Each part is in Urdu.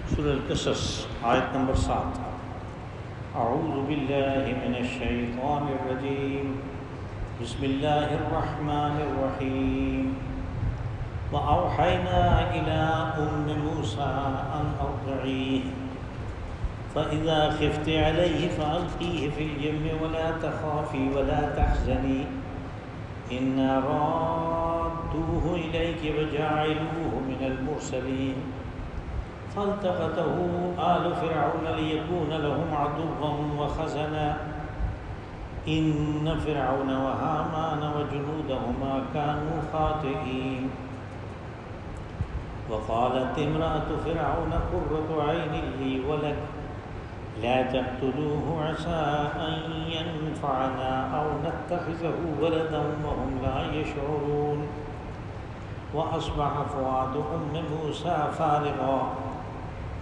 سورہ القصص آیت نمبر 7۔ اعوذ باللہ من الشیطان الرجیم، بسم اللہ الرحمن الرحیم۔ وأوحینا إلی موسیٰ أن أرضعیہ فإذا خفت علیہ فألقیہ فی الیم ولا تخافی ولا تحزنی إنا رادوه إلیک وجاعلوه من المرسلین۔ فالتقطه آل فرعون ليكون لهم عدوا وخزنا إن فرعون وهامان وجنودهما كانوا خاطئين۔ وقالت امرأة فرعون قرة عين لي ولك لا تقتلوه عسى أن ينفعنا أو نتخذه ولدا وهم لا يشعرون۔ وأصبح فؤاد موسى فارغا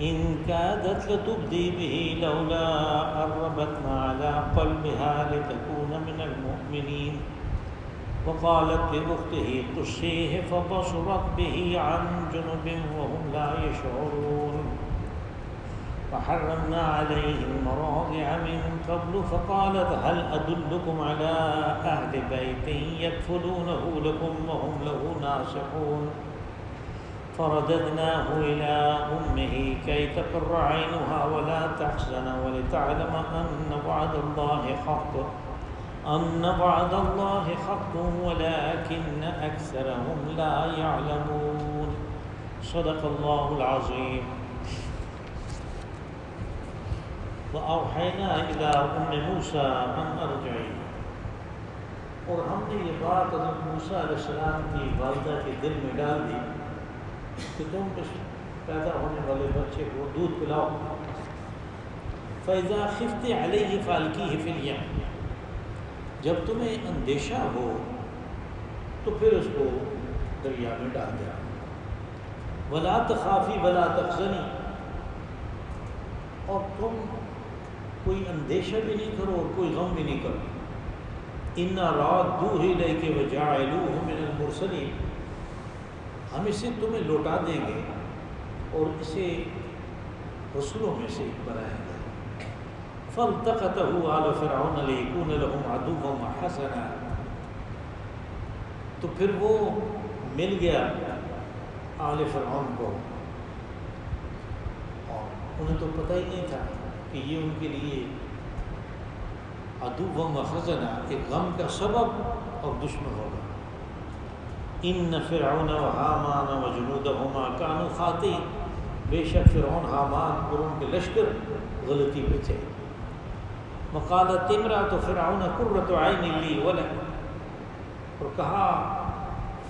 إن كادت لتبدي به لولا أن ربطنا على قلبها لتكون من المؤمنين۔ وقالت لأخته قصيه فبصرت به عن جنب وهم لا يشعرون۔ وحرمنا عليه المراضع من قبل فقالت هل أدلكم على أهل بيت يكفلونه لكم وهم له ناصحون۔ فرددناه إلى أمه كي تقر عينها ولا تحزن ولتعلم أن وعد الله حق ولكن أكثرهم لا يعلمون۔ صدق الله العظيم۔ وأوحينا إلى موسى أن أرضعيه، اور ہم نے یہ بات حضرت موسیٰ علیہ السلام کی والدہ کے دل میں ڈال دی کہ تم اس پیدا ہونے والے بچے کو دودھ پلاؤ۔ فَإِذَا خِفْتِ عَلَيْهِ فَأَلْقِيهِ فِي الْيَمِّ، جب تمہیں اندیشہ ہو تو پھر اس کو دریا میں ڈال دیا۔ وَلَا تَخَافِي وَلَا تَحْزَنِي، اور تم کوئی اندیشہ بھی نہیں کرو اور کوئی غم بھی نہیں کرو۔ إِنَّا رَادُّوهُ إِلَيْكَ وَجَاعِلُوهُ مِنَ الْمُرْسَلِينَ، ہم اسے تمہیں لوٹا دیں گے اور اسے رسولوں میں سے بنائیں گے۔ فَالْتَقَطَهُ آلُ فِرْعَوْنَ لِيَكُونَ لَهُمْ عَدُوًّا وَحَزَنًا، تو پھر وہ مل گیا آل فرعون کو، اور انہیں تو پتہ ہی نہیں تھا کہ یہ ان کے لیے عدوًا وخزنا، ایک غم کا سبب اور دشمن ہوگا۔ ان فرعون وہامان وجنودہما کانوا خاطئین، بے شک فرعون، حامان اور ان کے لشکر غلطی پہ تھے۔ وقالت امرأۃ فرعون قرۃ عین لی ولک، اور کہا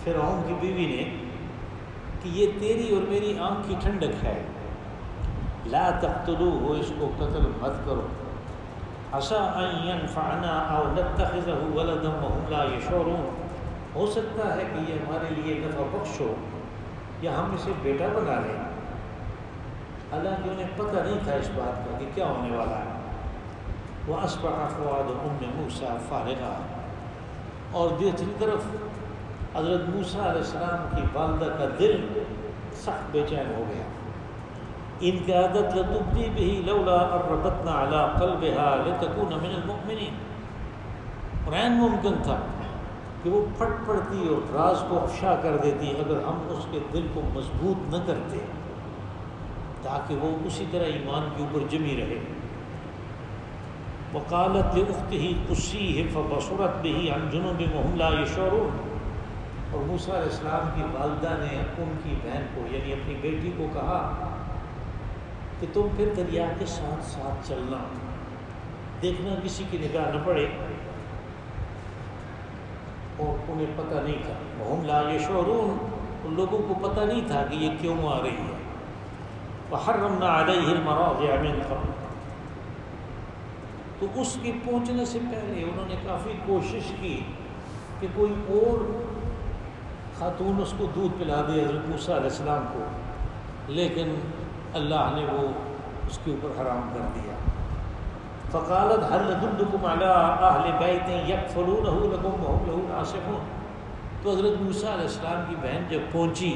فرعون کی بیوی نے کہ یہ تیری اور میری آنکھ کی ٹھنڈک ہے۔ لا تقتلوہ، اس کو قتل مت کرو۔ عسیٰ ان ینفعنا او نتخذہ ولدا وہم لا یشعرون، ہو سکتا ہے کہ یہ ہمارے لیے نفع بخش ہو یا ہم اسے بیٹا بنا لیں۔ حالانکہ انہیں پتہ نہیں تھا اس بات کا کہ کیا ہونے والا ہے۔ وَأَصْبَحَ فُؤَادُ أُمِّ مُوسَىٰ فَارِغًا، اور دوسری طرف حضرت موسیٰ علیہ السلام کی والدہ کا دل سخت بے چین ہو گیا۔ إِن كَادَتْ لَتُبْدِي بِهِ لَوْلَا أَن رَّبَطْنَا عَلَىٰ قَلْبِهَا لِتَكُونَ مِنَ الْمُؤْمِنِينَ، اور عین ممکن تھا کہ وہ پھٹ پڑتی اور راز کو افشا کر دیتی اگر ہم اس کے دل کو مضبوط نہ کرتے تاکہ وہ اسی طرح ایمان کے اوپر جمی رہے۔ وقالت لأختہ قصیہ فبصرت بہ عن جنب وہم لا یشعرون، اور موسیٰ علیہ السلام کی والدہ نے ان کی بہن کو یعنی اپنی بیٹی کو کہا کہ تم پھر دریا کے ساتھ ساتھ چلنا، دیکھنا کسی کی نگاہ نہ پڑے، اور انہیں پتہ نہیں تھا۔ وہم لا یشعرون، ان لوگوں کو پتہ نہیں تھا کہ یہ کیوں آ رہی ہے۔ وحرمنا علیہ المراضع من قبل، تو اس کے پہنچنے سے پہلے انہوں نے کافی کوشش کی کہ کوئی اور خاتون اس کو دودھ پلا دے حضرت موسیٰ علیہ السلام کو، لیکن اللہ نے وہ اس کے اوپر حرام کر دیا۔ فقالت هل ادلکم علی اہل بیت یکفلونہ لکم وہم لہ ناصحون، تو حضرت موسیٰ علیہ السلام کی بہن جب پہنچی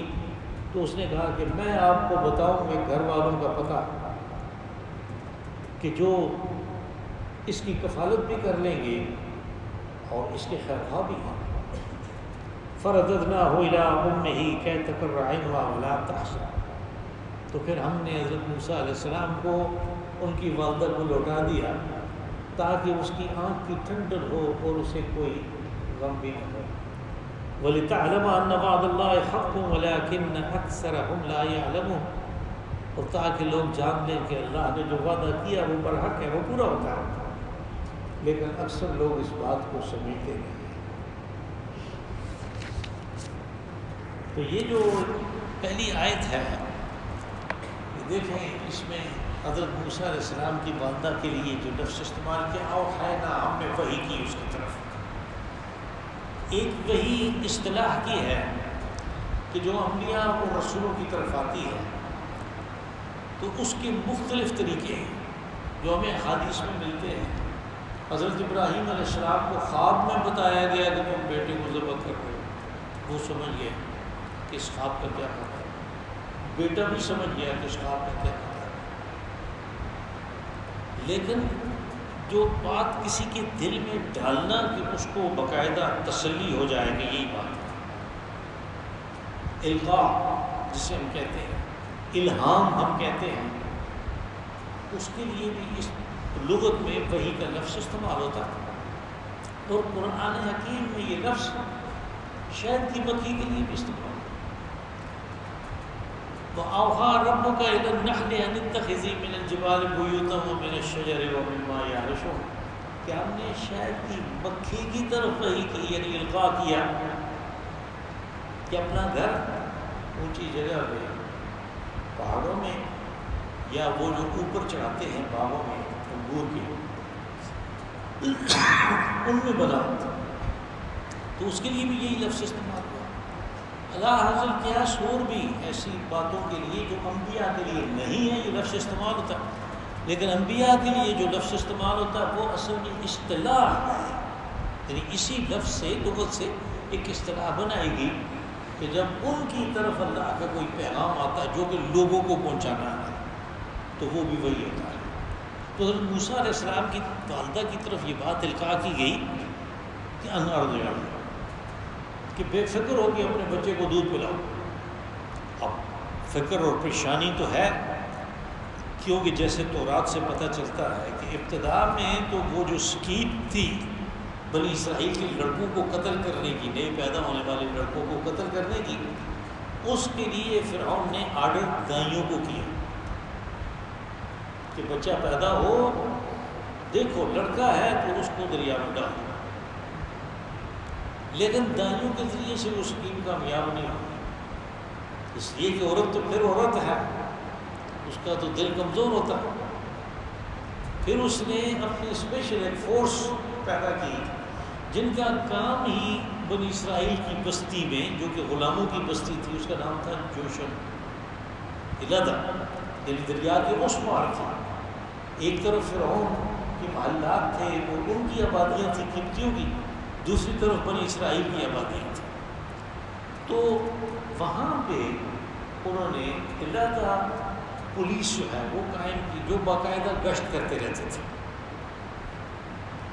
تو تو اس نے کہا کہ میں آپ کو بتاؤں گا گھر والوں کا پتہ کہ جو اس کی کفالت بھی کر لیں گے اور اس کے خیر خواہ بھی ہیں۔ فرددناہ الی امہ کی تقر عینہا ولا تحزن، تو پھر ہم نے حضرت موسیٰ علیہ السلام کو ان کی والدہ کو لوٹا دیا تاکہ اس کی آنکھ کی ٹھنڈک ہو اور اسے کوئی غم بھی نہ ہو۔ وَلِتَعْلَمَ أَنَّ وَعْدَ اللَّهِ حَقٌّ وَلَٰكِنَّ أَكْثَرَهُمْ لَا يَعْلَمُونَ، اور تاکہ لوگ جان لیں کہ اللہ نے جو وعدہ کیا وہ برحق ہے، وہ پورا ہوتا ہے، لیکن اکثر لوگ اس بات کو سمجھتے نہیں۔ تو یہ جو پہلی آیت ہے دیکھیں، اس میں حضرت موسیٰ علیہ السلام کی والدہ کے لیے جو لفظ استعمال کیا، اوحینا، ہم نے وحی کی اس کی طرف۔ ایک وحی اصطلاح کی ہے کہ جو انبیاء اور رسولوں کی طرف آتی ہے تو اس کے مختلف طریقے ہیں جو ہمیں حدیث میں ملتے ہیں۔ حضرت ابراہیم علیہ السلام کو خواب میں بتایا گیا کہ تم بیٹے کو ذبح کر رہے ہو، وہ سمجھ گئے کہ اس خواب کا کیا مطلب ہے، بیٹا بھی سمجھ گیا کہ اس خواب کا کیا مطلب ہے، لیکن جو بات کسی کے دل میں ڈالنا کہ اس کو باقاعدہ تسلی ہو جائے کہ یہی بات ہے، القاء جسے ہم کہتے ہیں، الہام ہم کہتے ہیں، اس کے لیے بھی اس لغت میں وحی کا لفظ استعمال ہوتا ہے، اور قرآن حکیم میں یہ لفظ شہد کی مکھی کے لیے بھی استعمال ہوتا ہے۔ وَأَوْحَىٰ رَبُّكَ إِلَى النَّحْلِ أَنِ اتَّخِذِي مِنَ الْجِبَالِ بُيُوتًا وَمِنَ الشَّجَرِ وَمِمَّا يَعْرِشُونَ، کہ ہم نے شہد کی مکھی کی طرف وحی کی، یعنی القاء کیا کہ اپنا گھر اونچی جگہ پہ، پہاڑوں میں، یا وہ جو اوپر چڑھاتے ہیں باغوں میں انگور کے، ان میں بنا، تو اس کے لیے بھی یہی لفظ استعمال ہوا۔ اللہ حاصل کیا شور بھی ایسی باتوں کے لیے جو انبیاء کے لیے نہیں ہے یہ لفظ استعمال ہوتا ہے، لیکن انبیاء کے لیے جو لفظ استعمال ہوتا ہے وہ اصل میں اصطلاح ہے، یعنی اسی لفظ سے، لغت سے ایک اصطلاح بنائے گی کہ جب ان کی طرف اللہ کا کوئی پیغام آتا ہے جو کہ لوگوں کو پہنچانا ہے تو وہ بھی وہی ہوتا ہے۔ تو حضرت موسیٰ علیہ السلام کی والدہ کی طرف یہ بات القاء کی گئی کہ ان ارضع، کہ بے فکر ہو کہ اپنے بچے کو دودھ پلاؤ۔ اب فکر اور پریشانی تو ہے، کیونکہ جیسے تورات سے پتہ چلتا ہے کہ ابتدا میں تو وہ جو سکیب تھی بنی اسرائیل کے لڑکوں کو قتل کرنے کی، نئے پیدا ہونے والے لڑکوں کو قتل کرنے کی، اس کے لیے فرعون نے آرڈر دائیوں کو کیا کہ بچہ پیدا ہو، دیکھو لڑکا ہے تو اس کو دریا میں ڈالو، لیکن دائیوں کے ذریعے سے وہ اسکیم کامیاب نہیں ہوئی، اس لیے کہ عورت تو پھر عورت ہے، اس کا تو دل کمزور ہوتا ہے۔ پھر اس نے اپنی اسپیشل ایک فورس پیدا کی جن کا کام ہی بنی اسرائیل کی بستی میں، جو کہ غلاموں کی بستی تھی، اس کا نام تھا جوشن علادہ، یعنی دریا کے اس پار تھی۔ ایک طرف فرعون کے محلات تھے، وہ ان کی آبادیاں تھیں قبطیوں کی، دوسری طرف بنی اسرائیل کی آبادیاں تھیں۔ تو وہاں پہ انہوں نے علادہ پولیس جو ہے وہ قائم کی، جو باقاعدہ گشت کرتے رہتے تھے،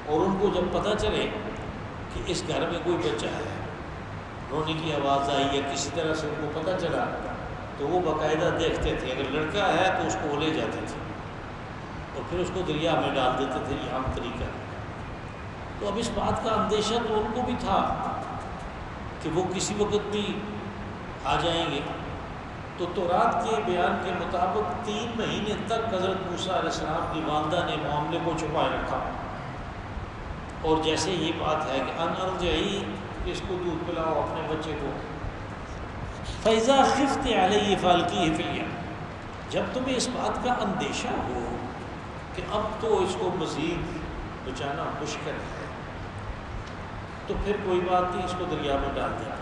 اور ان کو جب پتہ چلے کہ اس گھر میں کوئی بچہ ہے، رونے کی آواز آئی یا کسی طرح سے ان کو پتہ چلا، تو وہ باقاعدہ دیکھتے تھے، اگر لڑکا ہے تو اس کو وہ لے جاتے تھے اور پھر اس کو دریا میں ڈال دیتے تھے، یہ عام طریقہ۔ تو اب اس بات کا اندیشہ تو ان کو بھی تھا کہ وہ کسی وقت بھی آ جائیں گے، تو تورات کے بیان کے مطابق 3 مہینے تک حضرت موسیٰ علیہ السلام کی والدہ نے معاملے کو چھپائے رکھا، اور جیسے یہ بات ہے کہ ان ارضعی، اس کو دودھ پلاؤ اپنے بچے کو، فَإِذَا خِفْتِ عَلَيْهِ فَأَلْقِيهِ فِي الْيَمِّ، جب تمہیں اس بات کا اندیشہ ہو کہ اب تو اس کو مزید بچانا مشکل ہے، تو پھر کوئی بات نہیں، اس کو دریا میں ڈال دینا۔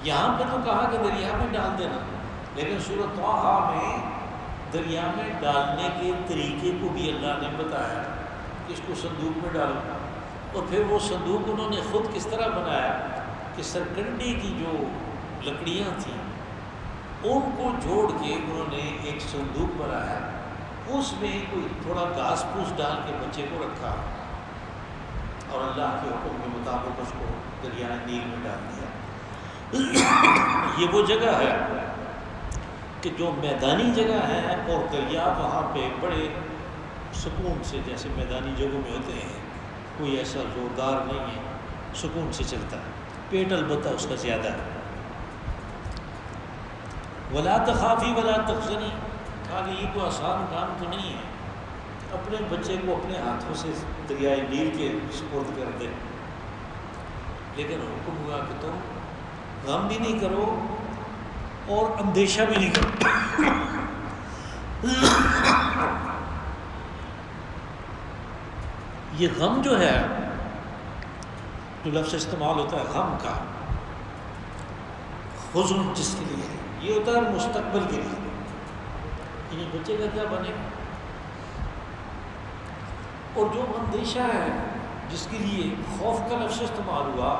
یہاں پہ تو کہا کہ دریا میں ڈال دینا، لیکن سورۃ طٰہٰ میں دریا میں ڈالنے کے طریقے کو بھی اللہ نے بتایا کہ اس کو صندوق میں ڈالو، اور پھر وہ صندوق انہوں نے خود کس طرح بنایا کہ سرکنڈے کی جو لکڑیاں تھیں ان کو جوڑ کے انہوں نے ایک صندوق بنایا، اس میں کوئی تھوڑا گھاس پھوس ڈال کے بچے کو رکھا اور اللہ کے حکم کے مطابق اس کو دریائے نیل میں ڈال دیا۔ یہ وہ جگہ ہے کہ جو میدانی جگہ ہے اور دریا وہاں پہ بڑے سکون سے، جیسے میدانی جگہوں میں ہوتے ہیں، کوئی ایسا زوردار نہیں ہے، سکون سے چلتا ہے، پیٹ البتہ اس کا زیادہ ہے۔ ولا تخافی ولا تحزنی، کہا کہ یہ کوئی آسان کام تو نہیں ہے، اپنے بچے کو اپنے ہاتھوں سے دریائے نیل کے سپرد کر دے، لیکن حکم ہوا کہ تم غم بھی نہیں کرو اور اندیشہ بھی نہیں کرو۔ یہ غم جو ہے، جو لفظ استعمال ہوتا ہے غم کا، حزن جس کے لیے ہے، یہ ہوتا ہے مستقبل کے لیے، یعنی بچے کا کیا بنے گا، اور جو اندیشہ ہے جس کے لیے خوف کا لفظ استعمال ہوا،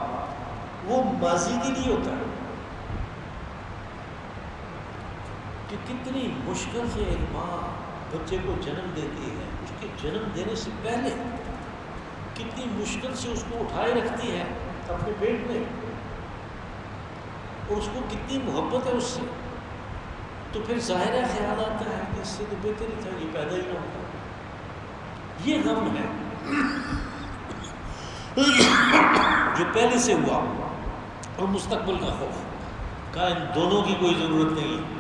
وہ ماضی کے لیے ہوتا ہے کہ کتنی مشکل سے ایک ماں بچے کو جنم دیتی ہے، اس کے جنم دینے سے پہلے کتنی مشکل سے اس کو اٹھائے رکھتی ہے اپنے پیٹ میں، اور اس کو کتنی محبت ہے اس سے، تو پھر ظاہر خیال آتا ہے کہ اس سے تو بہتر ہی تھا یہ پیدا ہی نہ ہوتا۔ یہ غم ہے جو پہلے سے ہوا، اور مستقبل کا خوف، کہا ان دونوں کی کوئی ضرورت نہیں ہے۔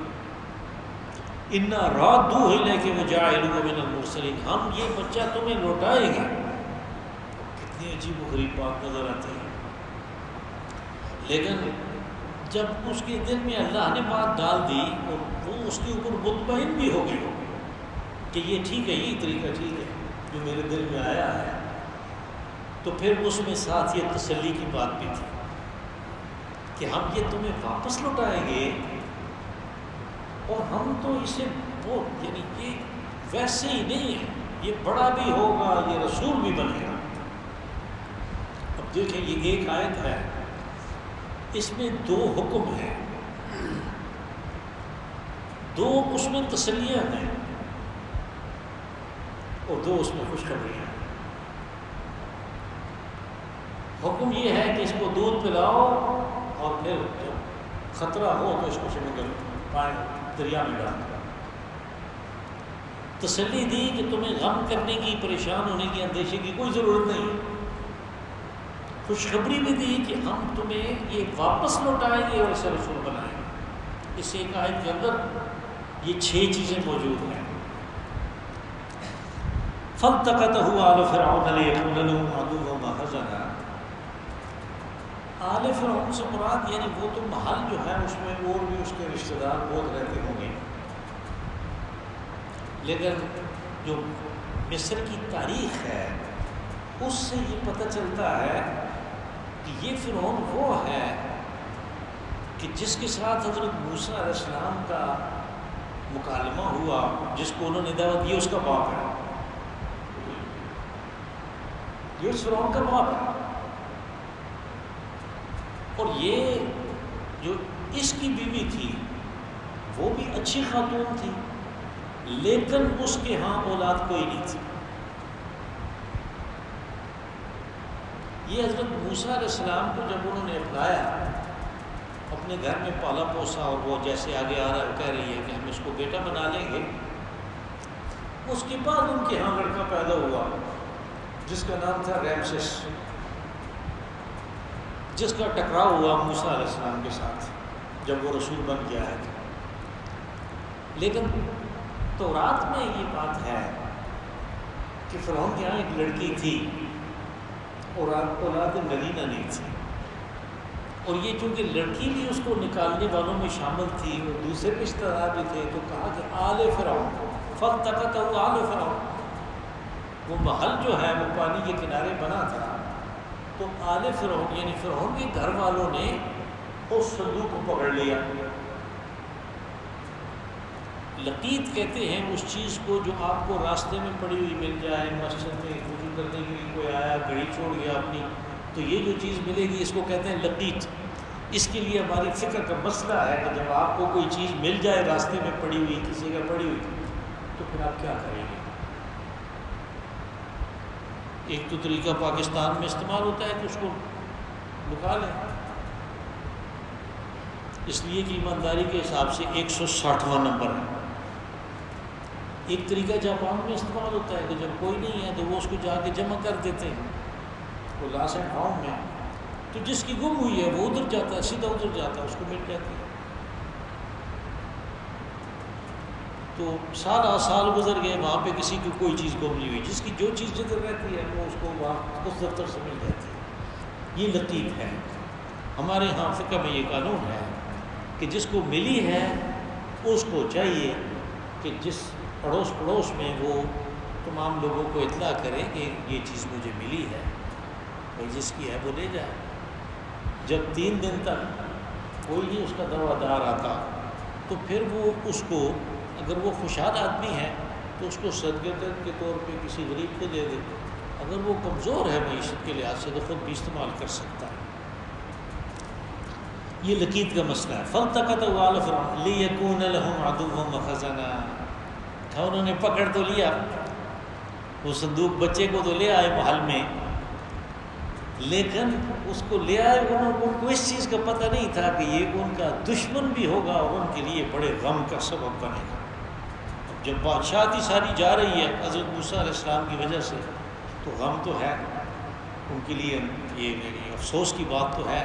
اِنَّا رَادُّوهُ إِلَيْكَ وَجَاعِلُوهُ مِنَ الْمُرْسَلِينَ، ہم یہ بچہ تمہیں لوٹائیں گے۔ کتنی عجیب و غریب بات نظر آتی ہے، لیکن جب اس کے دل میں اللہ نے بات ڈال دی اور وہ اس کے اوپر مطمئن بھی ہو گئی کہ یہ ٹھیک ہے، یہ طریقہ ٹھیک ہے جو میرے دل میں آیا ہے، تو پھر اس میں ساتھ یہ تسلی کی بات بھی تھی کہ ہم یہ تمہیں واپس لوٹائیں گے، اور ہم تو اسے وہ یعنی یہ ویسے ہی نہیں ہے، یہ بڑا بھی ہوگا، یہ رسول بھی بنے گا۔ اب دیکھیں یہ ایک آیت ہے، اس میں دو حکم ہیں، دو اس میں تسلیاں ہیں اور دو اس میں خوشخبریاں ہیں۔ حکم یہ ہے کہ اس کو دودھ پلاؤ اور پھر جب خطرہ ہو تو اس کو پانی دریا میں ڈال دو۔ تسلی دی کہ تمہیں غم کرنے کی، پریشان ہونے کی، اندیشے کی کوئی ضرورت نہیں۔ خوشخبری بھی دی کہ ہم تمہیں یہ واپس لوٹائیں گے اور اسے رسول بنائیں گے۔ اس ایک آیت کے اندر یہ 6 چیزیں موجود ہیں۔ فَالْتَقَطَهُ آلُ فِرْعَوْنَ لِيَكُونَ لَهُمْ عَدُوًّا وَحَزَنًا، آل فرعون سے مراد یعنی وہ تو محل جو ہے اس میں اور بھی اس کے رشتہ دار بہت رہتے ہوں گے، لیکن جو مصر کی تاریخ ہے اس سے یہ پتہ چلتا ہے کہ یہ فرعون وہ ہے کہ جس کے ساتھ حضرت موسیٰ علیہ السلام کا مکالمہ ہوا، جس کو انہوں نے دعوت دی، اس کا باپ ہے، یہ اس فرعون کا باپ ہے۔ اور یہ جو اس کی بیوی تھی وہ بھی اچھی خاتون تھی، لیکن اس کے ہاں اولاد کوئی نہیں تھی۔ یہ حضرت موسیٰ علیہ السلام کو جب انہوں نے اپنایا، اپنے گھر میں پالا پوسا، اور وہ جیسے آگے آ رہا ہے کہہ رہی ہے کہ ہم اس کو بیٹا بنا لیں گے، اس کے بعد ان کے ہاں لڑکا پیدا ہوا جس کا نام تھا ریمسس، جس کا ٹکراؤ ہوا موسیٰ علیہ السلام کے ساتھ جب وہ رسول بن گیا ہے۔ لیکن تورات میں یہ بات ہے کہ فرعون کے یہاں ایک لڑکی تھی اور اولاد نگینہ نہیں تھی، اور یہ چونکہ لڑکی بھی اس کو نکالنے والوں میں شامل تھی اور دوسرے رشتہ دار بھی تھے، تو کہا کہ آل فرعون، فَالْتَقَطَهُ آلُ فرعون، وہ محل جو ہے وہ پانی کے کنارے بنا تھا، تو آل فرعون یعنی فرعون کے گھر والوں نے اس صندوق کو پکڑ لیا۔ لقیط کہتے ہیں اس چیز کو جو آپ کو راستے میں پڑی ہوئی مل جائے، مسجد میں وضو کرنے کے لیے کوئی آیا، گھڑی چھوڑ گیا اپنی، تو یہ جو چیز ملے گی اس کو کہتے ہیں لقیط۔ اس کے لیے ہماری فکر کا مسئلہ ہے کہ جب آپ کو کوئی چیز مل جائے راستے میں پڑی ہوئی کسی کا پڑی ہوئی تو پھر آپ کیا کریں گے؟ ایک تو طریقہ پاکستان میں استعمال ہوتا ہے کہ اس کو لکا لیں، اس لیے کہ ایمانداری کے حساب سے 160واں نمبر ہے۔ ایک طریقہ جاپان میں استعمال ہوتا ہے کہ جب کوئی نہیں ہے تو وہ اس کو جا کے جمع کر دیتے ہیں، وہ لاس اینڈ فاؤنڈ میں، تو جس کی گم ہوئی ہے وہ ادھر جاتا ہے، سیدھا ادھر جاتا ہے، اس کو مل جاتی ہے۔ تو سال گزر گئے، وہاں پہ کسی کو کوئی چیز گم نہیں ہوئی، جس کی جو چیز جدھر رہتی ہے وہ اس کو وہاں اس دفتر سے مل جاتی ہے۔ یہ لطیف ہے، ہمارے ہاں فقہ میں یہ قانون ہے کہ جس کو ملی ہے اس کو چاہیے کہ جس پڑوس میں وہ تمام لوگوں کو اطلاع کرے کہ یہ چیز مجھے ملی ہے، کوئی جس کی ہے وہ لے جائے۔ جب 3 دن تک کوئی نہیں اس کا دعویدار آتا تو پھر وہ اس کو، اگر وہ خوشحال آدمی ہے تو اس کو صدقے کے طور پہ کسی غریب کو دے دے، اگر وہ کمزور ہے معیشت کے لحاظ سے تو خود بھی استعمال کر سکتا ہے۔ یہ لقیط کا مسئلہ ہے۔ فَالْتَقَطَهُ آلُ فِرْعَوْنَ لِيَكُونَ لَهُمْ عَدُوًّا وَحَزَنًا، انہوں نے پکڑ تو لیا، وہ صندوق بچے کو تو لے آئے محل میں، لیکن اس کو لے آئے ان کو اس چیز کا پتہ نہیں تھا کہ یہ ان کا دشمن بھی ہوگا اور ان کے لیے بڑے غم کا سبب بنے گا۔ جب بادشاہتی ساری جا رہی ہے حضرت موسیٰ علیہ السلام کی وجہ سے تو غم تو ہے ان کے لیے، یہ افسوس کی بات تو ہے۔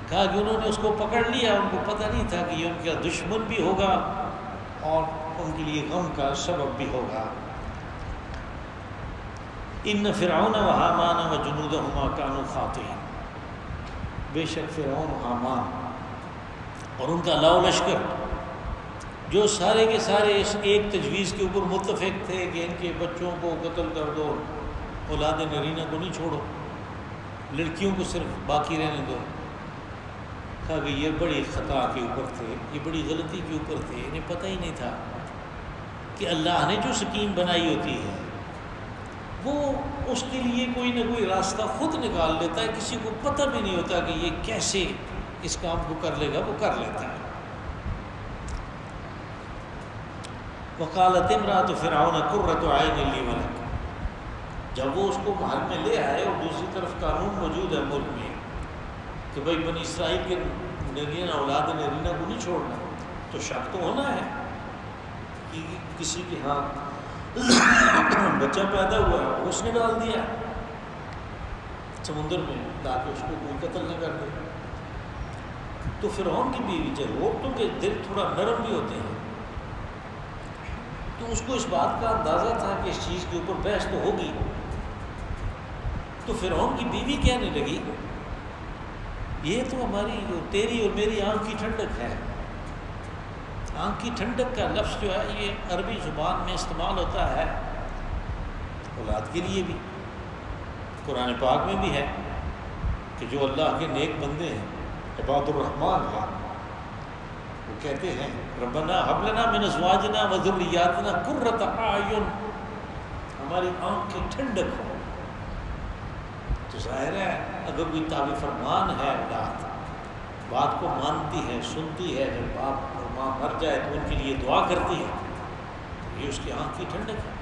کہا کہ انہوں نے اس کو پکڑ لیا، ان کو پتہ نہیں تھا کہ یہ ان کا دشمن بھی ہوگا اور ان کے لیے غم کا سبب بھی ہوگا۔ ان فرعون و حامان و جنودہما کانوا خاطئین، بے شک فرعون، حامان اور ان کا لاؤ لشکر جو سارے کے سارے اس ایک تجویز کے اوپر متفق تھے کہ ان کے بچوں کو قتل کر دو، اولاد نرینہ کو نہیں چھوڑو، لڑکیوں کو صرف باقی رہنے دو۔ کہا کہ یہ بڑی خطا کے اوپر تھے، یہ بڑی غلطی کے اوپر تھے، انہیں پتہ ہی نہیں تھا کہ اللہ نے جو سکیم بنائی ہوتی ہے وہ اس کے لیے کوئی نہ کوئی راستہ خود نکال لیتا ہے، کسی کو پتہ بھی نہیں ہوتا کہ یہ کیسے اس کام کو کر لے گا، وہ کر لیتا ہے۔ وقالت امرأۃ فرعون قرۃ عین لی ولک، جب وہ اس کو محل میں لے آئے اور دوسری طرف قانون موجود ہے ملک میں کہ بھائی بنی اسرائیل کے نرینہ اولاد نرینہ کو نہیں چھوڑنا، تو شک تو ہونا ہے کہ کسی کے ہاں بچہ پیدا ہوا ہے اس نے ڈال دیا سمندر میں تاکہ اس کو کوئی قتل نہ کر دے۔ تو فرعون کی بیوی، جب عورتوں کے دل تھوڑا نرم بھی ہوتے ہیں، تو اس کو اس بات کا اندازہ تھا کہ اس چیز کے اوپر بحث تو ہوگی، تو فرعون کی بیوی کہنے لگی یہ تو ہماری جو تیری اور میری آنکھ کی ٹھنڈک ہے۔ آنکھ کی ٹھنڈک کا لفظ جو ہے یہ عربی زبان میں استعمال ہوتا ہے اولاد کے لیے بھی، قرآن پاک میں بھی ہے کہ جو اللہ کے نیک بندے ہیں، عباد الرحمن ہیں، وہ کہتے ہیں ربنا هب لنا من ازواجنا وذریاتنا قرۃ اعین، ہماری آنکھ کی ٹھنڈک ہو۔ تو ظاہر ہے اگر کوئی تابع فرمان ہے، اولاد بات کو مانتی ہے، سنتی ہے، جب باپ اور ماں مر جائے تو ان کے لیے دعا کرتی ہے، تو یہ اس کی آنکھ کی ٹھنڈک ہے۔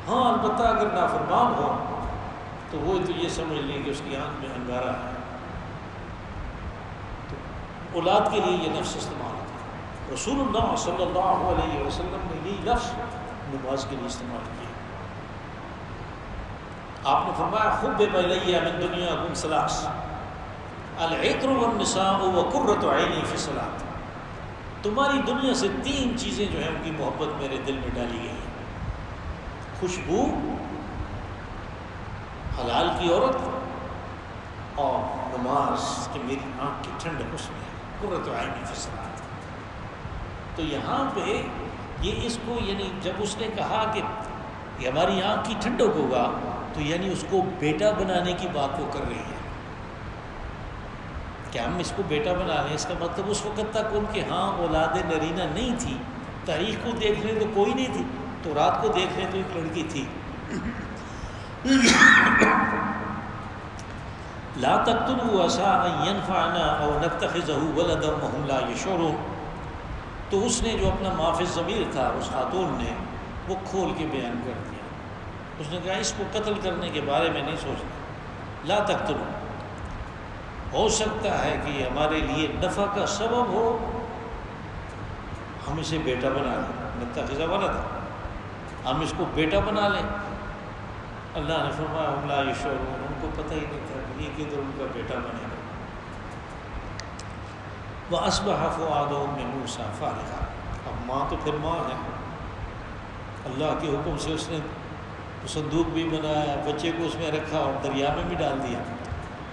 ہاں البتہ اگر نافرمان ہو تو وہ تو یہ سمجھ لیں کہ اس کی آنکھ میں انگارہ ہے۔ تو اولاد کے لیے یہ لفظ استعمال ہوتا ہے۔ رسول اللہ صلی اللہ علیہ وسلم نے یہی لفظ نماز کے لیے استعمال کیا۔ آپ نے فرمایا حبب الی من دنیاکم ثلاث، العطر والنساء وقرۃ عینی فی الصلاۃ، تمہاری دنیا سے 3 چیزیں جو ہیں ان کی محبت میرے دل میں ڈالی گئی ہیں، خوشبو، حلال کی عورت اور نماز، کہ میری آنکھ کی ٹھنڈک اس میں ہے، قرۃ عینی فی الصلاۃ۔ تو یہاں پہ یہ اس کو، یعنی جب اس نے کہا کہ یہ ہماری آنکھ کی ٹھنڈک ہوگا، تو یعنی اس کو بیٹا بنانے کی بات وہ کر رہی ہے کہ ہم اس کو بیٹا بنا لیں۔ اس کا مطلب اس وقت تک ان کے ہاں اولاد نرینہ نہیں تھی، تاریخ کو دیکھ لیں تو کوئی نہیں تھی، تو رات کو دیکھ لیں تو ایک لڑکی تھی، لا تقتلوا عسى ان ينفعنا او نتخذه ولدا وهم لا يشعرون. تو اس نے جو اپنا ما فی الضمیر تھا اس خاتون نے وہ کھول کے بیان کر دیا. اس نے کہا اس کو قتل کرنے کے بارے میں نہیں سوچنا. لا تقتلوا، ہو سکتا ہے کہ یہ ہمارے لیے نفع کا سبب ہو، ہم اسے بیٹا بنا لیں. نتخذ ولدا، ہم اس کو بیٹا بنا لیں. اللہ نے فرمایا ہم لا یشعرون، ان کو پتہ ہی نہیں تھا کہ یہ کدھر ان کا بیٹا بنے گا. وَأَصْبَحَ فُؤَادُ أُمِّ مُوسَىٰ فَارِغًا. اب ماں تو پھر ماں ہے، اللہ کے حکم سے اس نے صندوق بھی بنایا، بچے کو اس میں رکھا اور دریا میں بھی ڈال دیا،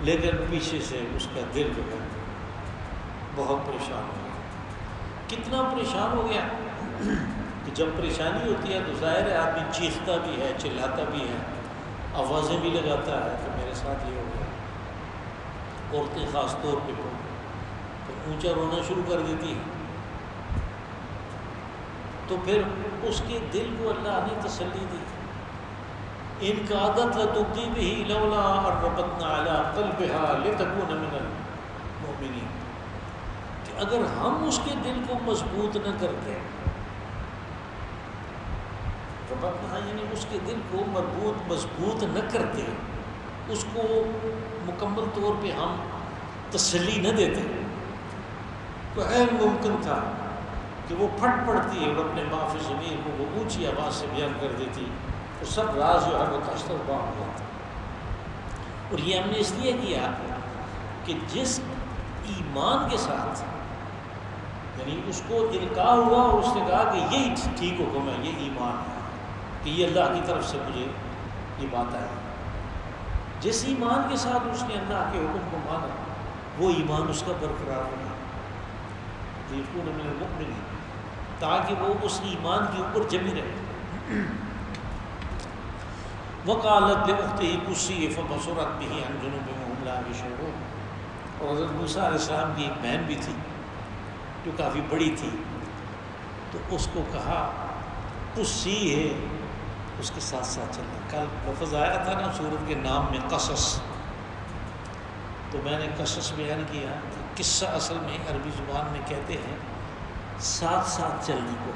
لیکن پیچھے سے اس کا دل جو ہے بہت پریشان ہو گیا. کتنا پریشان ہو گیا کہ جب پریشانی ہوتی ہے تو ظاہر ہے آدمی چیختا بھی ہے، چلاتا بھی ہے، آوازیں بھی لگاتا ہے کہ میرے ساتھ یہ ہو گیا. عورتیں خاص طور پہ تو اونچا رونا شروع کر دیتی ہیں. تو پھر اس کے دل کو اللہ نے تسلی دی. ان کادت لتبدی بہ لولا ان ربطنا علی قلبها لتکون من المؤمنین، کہ اگر ہم اس کے دل کو مضبوط نہ کرتے، ربطنا یعنی اس کے دل کو مضبوط نہ کرتے، اس کو مکمل طور پہ ہم تسلی نہ دیتے، تو غیر ممکن تھا کہ وہ پھٹ پڑتی ہے اور اپنے ما فی الضمیر کو وہ اونچی آواز سے بیان کر دیتی، تو سب راز جو ہے وہ کشتر باہر ہوا تھا. اور یہ ہم نے اس لیے کیا کہ جس ایمان کے ساتھ یعنی اس کو القاء ہوا اور اس نے کہا کہ یہی ٹھیک حکم ہے، یہ ایمان ہے کہ یہ اللہ کی طرف سے مجھے یہ بات آئی، جس ایمان کے ساتھ اس نے اللہ کے حکم کو مانا وہ ایمان اس کا برقرار رہا، لیکن من المؤمنین، تاکہ وہ اس ایمان کے اوپر جمی رہے. وقالت لاختہ قصی فبصرت به عن جنوب وهم لا يشعرون. اور حضرت موسیٰ علیہ السلام کی ایک بہن بھی تھی جو کافی بڑی تھی، تو اس کو کہا قصی ہے، اس کے ساتھ ساتھ چلنا. کل لفظ آیا تھا نا سورت کے نام میں قصص، تو میں نے قصص بیان کیا کہ قصہ اصل میں عربی زبان میں کہتے ہیں ساتھ ساتھ چلنے کو،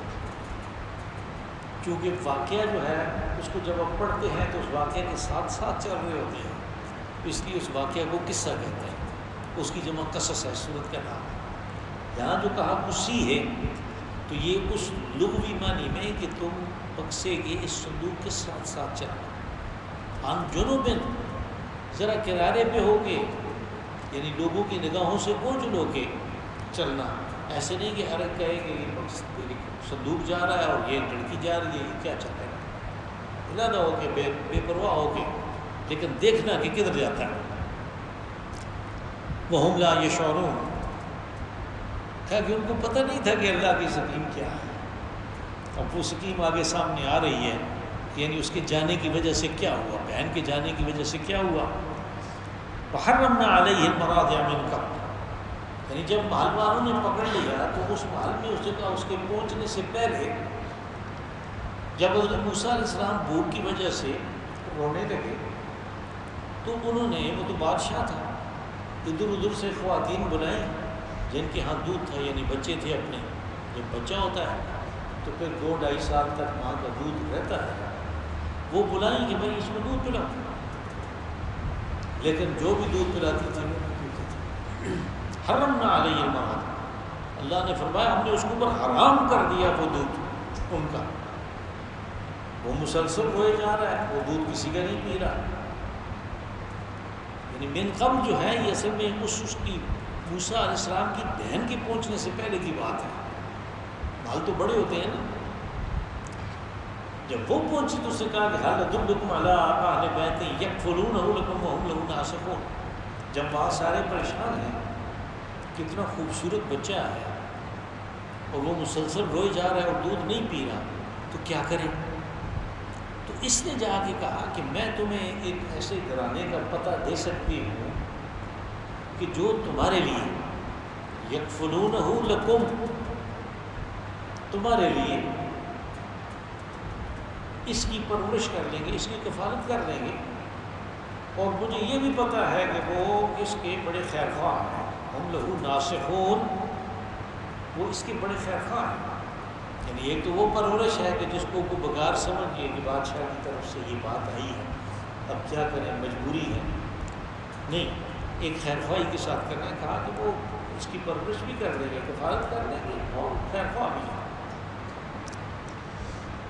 کیونکہ واقعہ جو ہے اس کو جب آپ پڑھتے ہیں تو اس واقعہ کے ساتھ ساتھ چل رہے ہوتے ہیں، اس لیے اس واقعہ کو قصہ کہتے ہیں. اس کی جمع قصص ہے، سورت کا نام ہے. یہاں جو کہا قصی ہے تو یہ اس لغوی معنی میں کہ تم بکسے کے اس صندوق کے ساتھ ساتھ چلنا. عن جنوب، ذرا کنارے پہ ہو کے، یعنی لوگوں کی نگاہوں سے اوجھل ہو کے چلنا. ایسے نہیں کہ ہر ایک کہے کہ یہ صندوق جا رہا ہے اور یہ لڑکی جا رہی ہے، یہ کیا چل رہا ہے، ارادہ ہو کے بے پرواہ ہو کے، لیکن دیکھنا کہ کدھر جاتا ہے. وَهُمْ لَا يَشْعُرُونَ، کہا کہ ان کو پتہ نہیں تھا کہ اللہ کی سکیم کیا ہے. اب وہ سکیم آگے سامنے آ رہی ہے، یعنی اس کے جانے کی وجہ سے کیا ہوا، بہن کے جانے کی وجہ سے کیا ہوا. وَحَرَّمْنَا عَلَيْهِ الْمَرَاضِعَ مِنْ قَبْلُ، یعنی جب محل والوں نے پکڑ لیا تو اس محل میں اس جگہ اس کے پہنچنے سے پہلے جب حضرت موسیٰ علیہ السلام بھوک کی وجہ سے رونے لگے تو انہوں نے، وہ تو بادشاہ تھا، ادھر ادھر سے خواتین بلائیں جن کے ہاں دودھ تھا، یعنی بچے تھے اپنے. جب بچہ ہوتا ہے تو پھر 2-2.5 سال تک ماں کا دودھ رہتا ہے، وہ بلائیں کہ بھائی اس میں دودھ پلاؤ، لیکن جو بھی دودھ پلاتی تھی وہ پیتے تھے. حرمنا علیہ المراضع، اللہ نے فرمایا ہم نے اس کے اوپر حرام کر دیا وہ دودھ ان کا. وہ مسلسل روئے جا رہا ہے، وہ دودھ کسی کا نہیں پی رہا. یعنی من قبل جو ہے یہ اصل میں اس کی موسیٰ علیہ السلام کی بہن کے پہنچنے سے پہلے کی بات ہے. مال تو بڑے ہوتے ہیں نا. جب وہ پہنچی تو اس نے کہا کہ حل ادلکم علی اہل بیت یکفلونہ لکم وہم لہ ناصحون. جب وہاں سارے پریشان ہیں، کتنا خوبصورت بچہ ہے اور وہ مسلسل روئے جا رہا ہے اور دودھ نہیں پی رہا، تو کیا کرے. تو اس نے جا کے کہا کہ میں تمہیں ایک ایسے گھرانے کا پتہ دے سکتی ہوں کہ جو تمہارے لیے یکفلونہ لکم، تمہارے لیے اس کی پرورش کر لیں گے، اس کی کفالت کر لیں گے. اور مجھے یہ بھی پتہ ہے کہ وہ اس کے بڑے خیر خواہ ہیں، ہم لہو ناصحون، وہ اس کے بڑے خیر خواہ ہیں۔ یعنی ایک تو وہ پرورش ہے کہ جس کو بغیر سمجھ گئے کہ بادشاہ کی طرف سے یہ بات آئی ہے، اب کیا کریں، مجبوری ہے، نہیں، ایک خیر خواہی کے ساتھ کرنا ہے۔ کہا کہ وہ اس کی پرورش بھی کر دیں گے، کفالت کر دیں گے اور خیر خواہ بھی ہے۔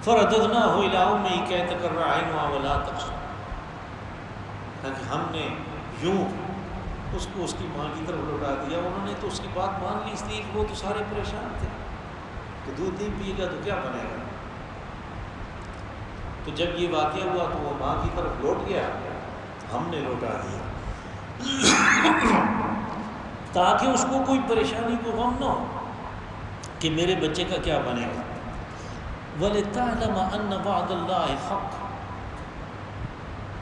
فرددناہ الی امہ کی تقر عینہا ولا تحزن، کہ ہم نے یوں اس کو اس کی ماں کی طرف لوٹا دیا۔ انہوں نے تو اس کی بات مان لی، اس لیے کہ وہ تو سارے پریشان تھے کہ دودھ نہیں پیے گا تو کیا بنے گا۔ تو جب یہ واقعہ ہوا تو وہ ماں کی طرف لوٹ گیا، ہم نے لوٹا دیا تاکہ اس کو کوئی پریشانی کو غم نہ ہو کہ میرے بچے کا کیا بنے گا۔ وَلِتَعْلَمَ أَنَّ وَعْدَ اللَّهِ حَقٌّ،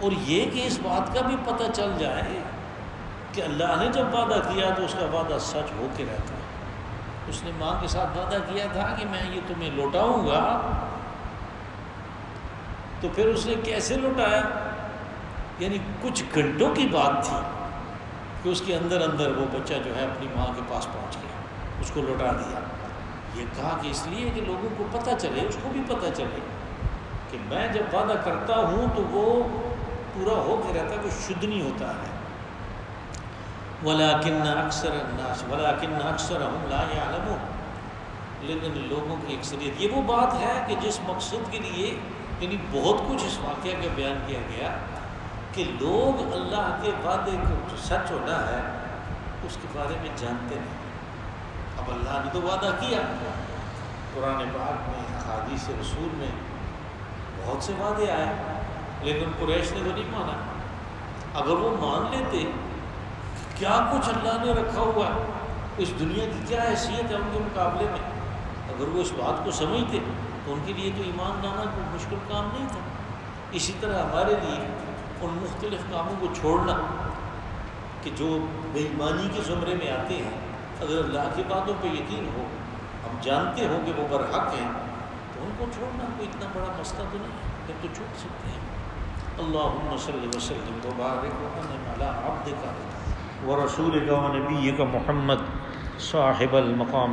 اور یہ کہ اس بات کا بھی پتہ چل جائے کہ اللہ نے جب وعدہ کیا تو اس کا وعدہ سچ ہو کے رہتا ہے۔ اس نے ماں کے ساتھ وعدہ کیا تھا کہ میں یہ تمہیں لوٹاؤں گا، تو پھر اس نے کیسے لوٹایا؟ یعنی کچھ گھنٹوں کی بات تھی کہ اس کے اندر اندر وہ بچہ جو ہے اپنی ماں کے پاس پہنچ گیا، اس کو لوٹا دیا۔ یہ کہا کہ اس لیے کہ لوگوں کو پتہ چلے، اس کو بھی پتہ چلے کہ میں جب وعدہ کرتا ہوں تو وہ پورا ہو کے رہتا ہے، کوئی شدھ نہیں ہوتا ہے۔ وَلَٰكِنَّ أَكْثَرَهُمْ لَا يَعْلَمُونَ، لیکن لوگوں کی اکثریت، یہ وہ بات ہے کہ جس مقصد کے لیے یعنی بہت کچھ اس واقعہ کا بیان کیا گیا کہ لوگ اللہ کے وعدے کو جو سچ ہونا ہے اس کے بارے میں جانتے نہیں۔ اب اللہ نے تو وعدہ کیا، قرآن پاک میں، احادیث رسول میں بہت سے وعدے آئے، لیکن قریش نے وہ نہیں مانا۔ اگر وہ مان لیتے کیا کچھ اللہ نے رکھا ہوا ہے، اس دنیا کی کیا حیثیت ہے ان کے مقابلے میں، اگر وہ اس بات کو سمجھتے تو ان کے لیے تو ایمان لانا کوئی مشکل کام نہیں تھا۔ اسی طرح ہمارے لیے ان مختلف کاموں کو چھوڑنا کہ جو بے ایمانی کے زمرے میں آتے ہیں، اگر اللہ کی باتوں پہ یقین ہو، ہم جانتے ہوں کہ وہ برحق ہیں، تو ان کو چھوڑنا کوئی اتنا بڑا مسئلہ تو نہیں ہے، پھر تو چھوڑ سکتے ہیں۔ اللہم صلی وسلم وبارک وانعم علی عبدک ورسولک ونبیک محمد صاحب المقام